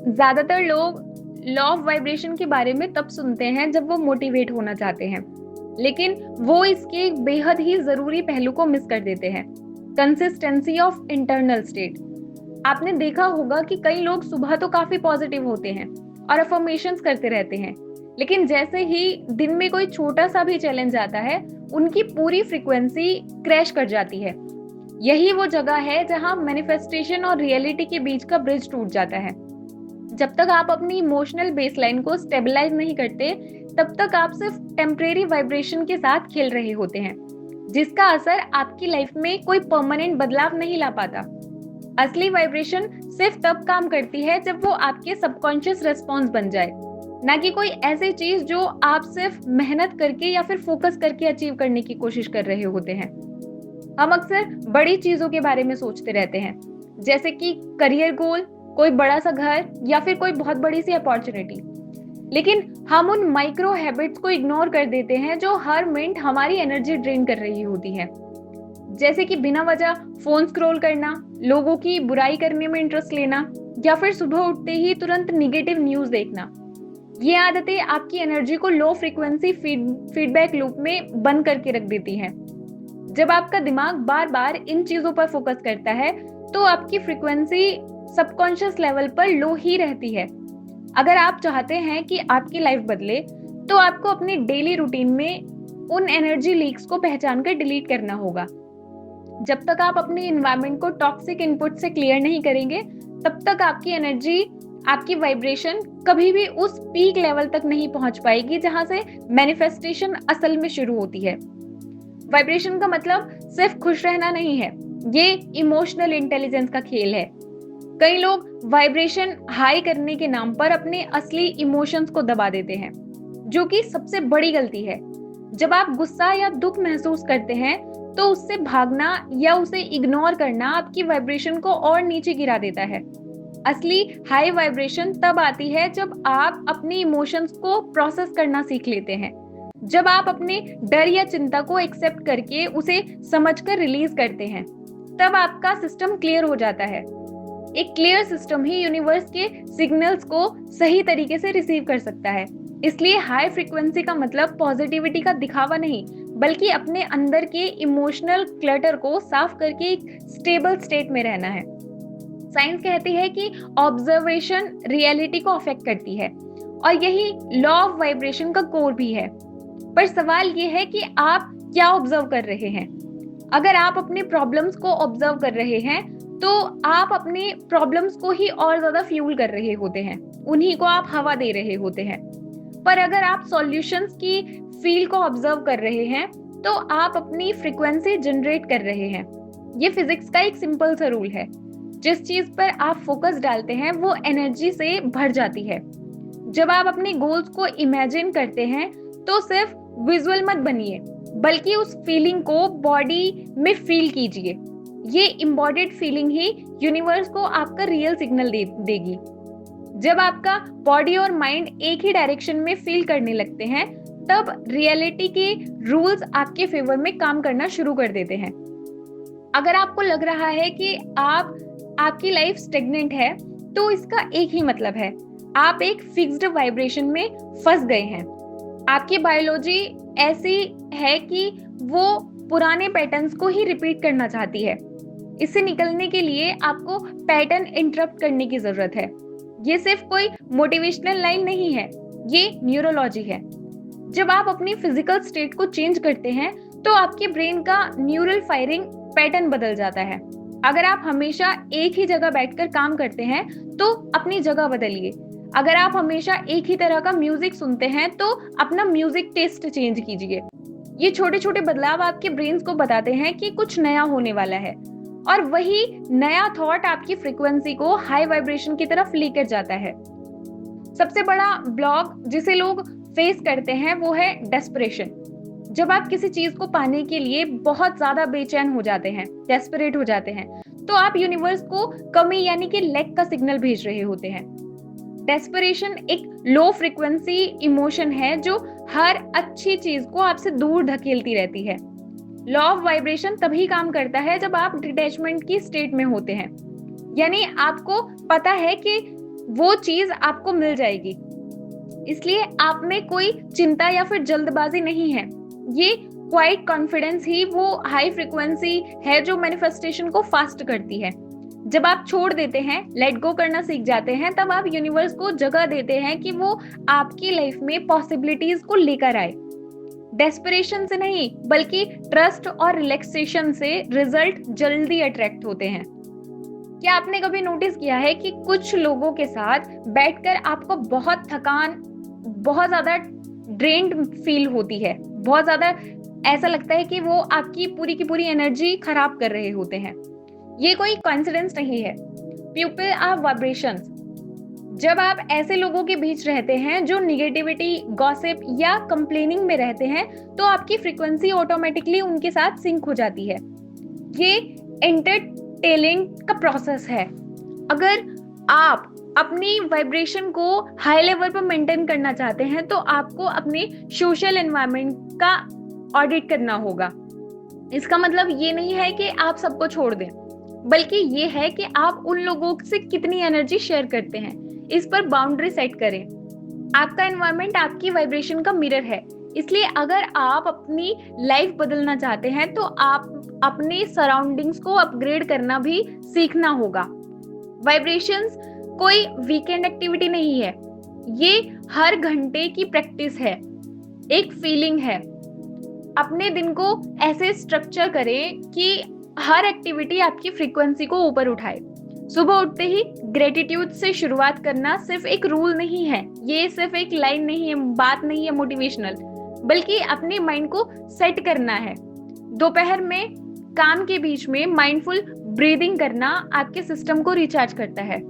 ज्यादातर लोग law of vibration के बारे में तब सुनते हैं जब वो मोटिवेट होना चाहते हैं, लेकिन वो इसके एक बेहद ही जरूरी पहलू को मिस कर देते हैं, कंसिस्टेंसी ऑफ इंटरनल स्टेट। आपने देखा होगा कि कई लोग सुबह तो काफी पॉजिटिव होते हैं और अफर्मेशंस करते रहते हैं, लेकिन जैसे ही दिन में कोई छोटा सा भी चैलेंज आता है, उनकी पूरी फ्रीक्वेंसी क्रैश कर जाती है। यही वो जगह है जहां मैनिफेस्टेशन और रियलिटी के बीच का ब्रिज टूट जाता है। जब तक आप अपनी इमोशनल बेसलाइन को स्टेबलाइज नहीं करते, तब तक आप सिर्फ टेम्परेरी वाइब्रेशन के साथ खेल रहे होते हैं, जिसका असर आपकी लाइफ में कोई परमानेंट बदलाव नहीं ला पाता। असली वाइब्रेशन सिर्फ तब काम करती है जब वो आपके सबकॉन्शियस रिस्पॉन्स बन जाए, ना कि कोई ऐसी चीज जो आप सिर्फ मेहनत करके या फिर फोकस करके अचीव करने की कोशिश कर रहे होते हैं। हम अक्सर बड़ी चीजों के बारे में सोचते रहते हैं, जैसे कि करियर गोल, कोई बड़ा सा घर या फिर कोई बहुत बड़ी सी अपॉर्चुनिटी, लेकिन हम उन माइक्रो हैबिट्स को इग्नोर कर देते हैं जो हर मिनट हमारी एनर्जी ड्रेन कर रही होती है। जैसे कि बिना वजह फोन स्क्रॉल करना, लोगों की बुराई करने में इंटरेस्ट लेना, या फिर सुबह उठते ही तुरंत निगेटिव न्यूज देखना। ये आदतें आपकी एनर्जी को लो फ्रीक्वेंसी फीडबैक लूप में बंद करके रख देती हैं। जब आपका दिमाग बार बार इन चीजों पर फोकस करता है, तो आपकी फ्रीक्वेंसी सबकॉन्शियस लेवल पर लो ही रहती है। अगर आप चाहते हैं कि आपकी लाइफ बदले, तो आपको अपनी डेली रूटीन में उन एनर्जी लीक्स को पहचान कर डिलीट करना होगा। जब तक आप अपने एनवायरनमेंट को टॉक्सिक इनपुट से क्लियर नहीं करेंगे, तब तक आपकी एनर्जी, आपकी वाइब्रेशन कभी भी उस पीक लेवल तक नहीं पहुंच पाएगी जहां से मैनिफेस्टेशन असल में शुरू होती है। वाइब्रेशन का मतलब सिर्फ खुश रहना नहीं है, ये इमोशनल इंटेलिजेंस का खेल है। कई लोग वाइब्रेशन हाई करने के नाम पर अपने असली इमोशंस को दबा देते हैं, जो कि सबसे बड़ी गलती है। जब आप गुस्सा या दुख महसूस करते हैं, तो उससे भागना या उसे इग्नोर करना आपकी वाइब्रेशन को और नीचे गिरा देता है। असली हाई वाइब्रेशन तब आती है जब आप अपने इमोशंस को प्रोसेस करना सीख लेते हैं, जब आप अपने डर या चिंता को एक्सेप्ट करके उसे समझकर रिलीज करते हैं, तब आपका सिस्टम क्लियर हो जाता है। एक क्लियर सिस्टम ही यूनिवर्स के सिग्नल्स को सही तरीके से रिसीव कर सकता है। इसलिए हाई फ्रीक्वेंसी का मतलब पॉजिटिविटी का दिखावा नहीं, बल्कि अपने अंदर के इमोशनल क्लटर को साफ करके एक स्टेबल स्टेट में रहना है। साइंस कहती है कि ऑब्जर्वेशन रियलिटी को अफेक्ट करती है, और यही लॉ ऑफ वाइब्रेशन का कोर भी है। पर सवाल ये है कि आप क्या ऑब्जर्व कर रहे हैं। अगर आप अपने प्रॉब्लम्स को ऑब्जर्व कर रहे हैं, तो आप अपने प्रॉब्लम्स को ही और ज्यादा फ्यूल कर रहे होते हैं, उन्हीं को आप हवा दे रहे होते हैं। पर अगर आप सॉल्यूशंस की फील को ऑब्जर्व कर रहे हैं, तो आप अपनी फ्रीक्वेंसी जनरेट कर रहे हैं। ये फिजिक्स का एक सिंपल सा रूल है, जिस चीज पर आप फोकस डालते हैं वो एनर्जी से भर जाती है। जब आप अपने गोल्स को इमेजिन करते हैं, तो सिर्फ विजुअल मत बनिए, बल्कि उस फीलिंग को बॉडी में फील कीजिए। ये इम्बॉडीड फीलिंग ही यूनिवर्स को आपका रियल सिग्नल देगी। जब आपका बॉडी और माइंड एक ही डायरेक्शन में फील करने लगते हैं, तब रियलिटी के रूल्स आपके फेवर में काम करना शुरू कर देते हैं। अगर आपको लग रहा है कि आपकी लाइफ स्टेगनेंट है, तो इसका एक ही मतलब है, आप एक फिक्स्ड वाइब्रेशन में फंस गए हैं। आपकी बायोलॉजी ऐसी है कि वो पुराने पैटर्न्स को ही रिपीट करना चाहती है। इससे निकलने के लिए आपको पैटर्न इंटरप्ट करने की जरूरत है। ये सिर्फ कोई मोटिवेशनल लाइन नहीं है, ये न्यूरोलॉजी है। जब आप अपनी फिजिकल स्टेट को चेंज करते हैं, तो आपके ब्रेन का न्यूरल फायरिंग पैटर्न बदल जाता है। अगर आप हमेशा एक ही जगह बैठकर काम करते हैं, तो अपनी जगह बदलिए। अगर आप हमेशा एक ही तरह का म्यूजिक सुनते हैं, तो अपना म्यूजिक टेस्ट चेंज कीजिए। ये छोटे छोटे बदलाव आपके ब्रेन को बताते हैं कि कुछ नया होने वाला है, और वही नया थॉट आपकी फ्रीक्वेंसी को हाई वाइब्रेशन की तरफ लेकर जाता है। सबसे बड़ा ब्लॉक जिसे लोग फेस करते हैं वो है डेस्परेशन। जब आप किसी चीज को पाने के लिए बहुत ज्यादा बेचैन हो जाते हैं, डेस्परेट हो जाते हैं, तो आप यूनिवर्स को कमी यानी कि लैक का सिग्नल भेज रहे होते हैं। डेस्परेशन एक लो फ्रीक्वेंसी इमोशन है जो हर अच्छी चीज को आपसे दूर धकेलती रहती है। लॉ ऑफ वाइब्रेशन तभी काम करता है जब आप डिटैचमेंट की स्टेट में होते हैं, यानी आपको पता है कि वो चीज आपको मिल जाएगी। इसलिए आप में कोई चिंता या फिर जल्दबाजी नहीं है। ये क्वाइट कॉन्फिडेंस ही वो हाई फ्रीक्वेंसी है जो मैनिफेस्टेशन को फास्ट करती है। जब आप छोड़ देते हैं, लेट गो करना सीख जाते हैं, तब आप यूनिवर्स को जगह देते हैं कि वो आपकी लाइफ में पॉसिबिलिटीज को लेकर आए। डेस्परेशन से नहीं, बल्कि ट्रस्ट और रिलैक्सेशन से रिजल्ट जल्दी अट्रैक्ट होते हैं। क्या आपने कभी नोटिस किया है कि कुछ लोगों के साथ बैठकर आपको बहुत थकान, बहुत ज्यादा ड्रेन्ड फील होती है, बहुत ज्यादा ऐसा लगता है कि वो आपकी पूरी की पूरी एनर्जी खराब कर रहे होते हैं। ये कोई कोइंसिडेंस नहीं है। People are vibrations. जब आप ऐसे लोगों के बीच रहते हैं जो निगेटिविटी, गॉसिप या कंप्लेनिंग में रहते हैं, तो आपकी फ्रीक्वेंसी ऑटोमेटिकली उनके साथ सिंक हो जाती है। ये एंटरटेनिंग का प्रोसेस है। अगर आप अपनी वाइब्रेशन को हाई लेवल पर मेंटेन करना चाहते हैं, तो आपको अपने सोशल एनवायरनमेंट का ऑडिट करना होगा। इसका मतलब ये नहीं है कि आप सबको छोड़ दें, बल्कि ये है कि आप उन लोगों से कितनी एनर्जी शेयर करते हैं, इस पर बाउंड्री सेट करें। आपका एनवायरनमेंट आपकी वाइब्रेशन का मिरर है। इसलिए अगर आप अपनी लाइफ बदलना चाहते हैं, तो आप अपने सराउंडिंग्स को अपग्रेड करना भी सीखना होगा। वाइब्रेशंस कोई वीकेंड एक्टिविटी नहीं है, ये हर घंटे की प्रैक्टिस है, एक फीलिंग है। अपने दिन को ऐसे स्ट्रक्चर करें कि हर एक्टिविटी आपकी फ्रीक्वेंसी को ऊपर उठाए। सुबह उठते ही ग्रेटिट्यूड से शुरुआत करना सिर्फ एक रूल नहीं है, ये सिर्फ एक लाइन नहीं है, बात नहीं है मोटिवेशनल, बल्कि अपने माइंड को सेट करना है। दोपहर में काम के बीच में माइंडफुल ब्रीदिंग करना आपके सिस्टम को रिचार्ज करता है।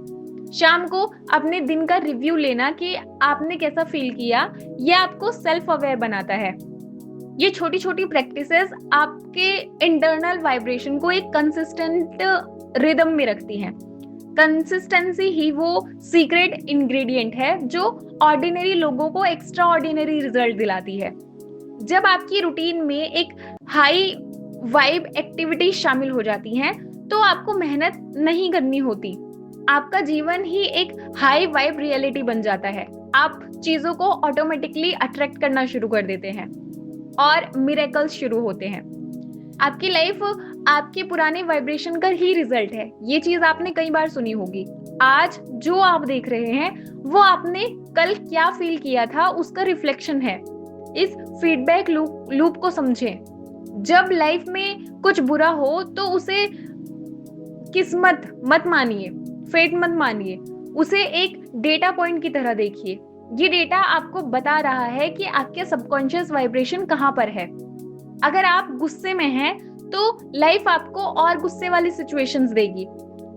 शाम को अपने दिन का रिव्यू लेना कि आपने कैसा फील किया, यह आपको सेल्फ अवेयर बनाता है। ये छोटी छोटी प्रैक्टिसेस आपके इंटरनल वाइब्रेशन को एक कंसिस्टेंट रिदम में रखती हैं। कंसिस्टेंसी ही वो सीक्रेट इंग्रेडिएंट है जो ऑर्डिनरी लोगों को एक्स्ट्रा ऑर्डिनरी रिजल्ट दिलाती है। जब आपकी रूटीन में एक हाई वाइब एक्टिविटी शामिल हो जाती हैं, तो आपको मेहनत नहीं करनी होती। आपका जीवन ही एक हाई वाइब रियलिटी बन जाता है। आप चीजों को ऑटोमेटिकली अट्रैक्ट करना शुरू कर देते हैं और मिरेकल्स शुरू होते हैं। आपकी लाइफ आपके पुराने वाइब्रेशन का ही रिजल्ट है। ये चीज आपने कई बार सुनी होगी। आज जो आप देख रहे हैं, वो आपने कल क्या फील किया था, उसका रिफ्लेक्शन है। इस फीडबैक लूप को समझें। जब लाइफ में कुछ बुरा हो, तो उसे किस्मत मत मानिए, फेट मत मानिए, उसे एक डेटा पॉइंट की तरह देखिए। ये डेटा आपको बता रहा है कि आपके सबकॉन्शियस वाइब्रेशन कहाँ पर है। अगर आप गुस्से में हैं, तो लाइफ आपको और गुस्से वाली सिचुएशंस देगी।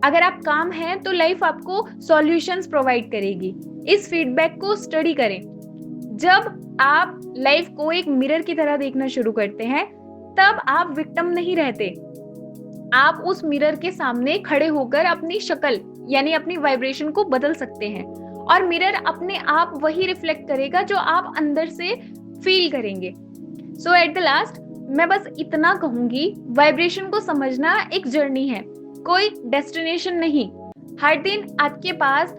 अगर आप काम हैं, तो लाइफ आपको सॉल्यूशंस प्रोवाइड करेगी। इस फीडबैक को स्टडी करें। जब आप लाइफ को एक मिरर की तरह देखना शुरू करते हैं, तब आप विक्टिम नहीं रहते। आप उस मिरर के सामने खड़े होकर अपनी शक्ल यानी अपनी वाइब्रेशन को बदल सकते हैं, और मिरर अपने आप वही रिफ्लेक्ट करेगा जो आप अंदर से फील करेंगे। सो एट द लास्ट मैं बस इतना कहूंगी, वाइब्रेशन को समझना एक जर्नी है, कोई डेस्टिनेशन नहीं। हर दिन आपके पास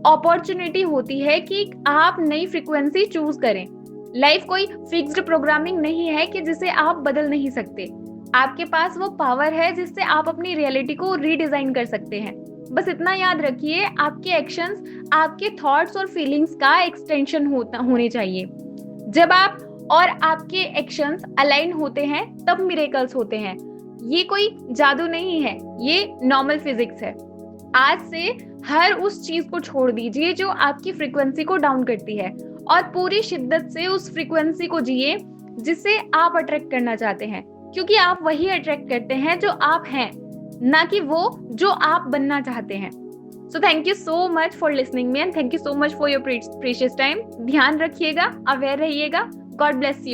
अपॉर्चुनिटी होती है कि आप नई फ्रीक्वेंसी चूज करें। लाइफ कोई फिक्स्ड प्रोग्रामिंग नहीं है कि जिसे आप बदल नहीं सकते। आपके पास वो पावर है जिससे आप अपनी रियलिटी को रीडिजाइन कर सकते हैं। बस इतना याद रखिए, आपके एक्शंस आपके थॉट्स और फीलिंग्स का एक्सटेंशन होने चाहिए। जब आप और आपके एक्शंस अलाइन होते हैं, तब मिरेकल्स होते हैं। ये कोई जादू नहीं है, ये नॉर्मल फिजिक्स है। आज से हर उस चीज को छोड़ दीजिए जो आपकी फ्रीक्वेंसी को डाउन करती है, और पूरी शिद्दत से उस फ्रीक्वेंसी को जिए जिसे आप अट्रैक्ट करना चाहते हैं, क्योंकि आप वही अट्रैक्ट करते हैं जो आप हैं, ना कि वो जो आप बनना चाहते हैं। So thank you so much for listening me, and thank you so much for your precious time. ध्यान रखिएगा, अवेयर रहिएगा। God bless you.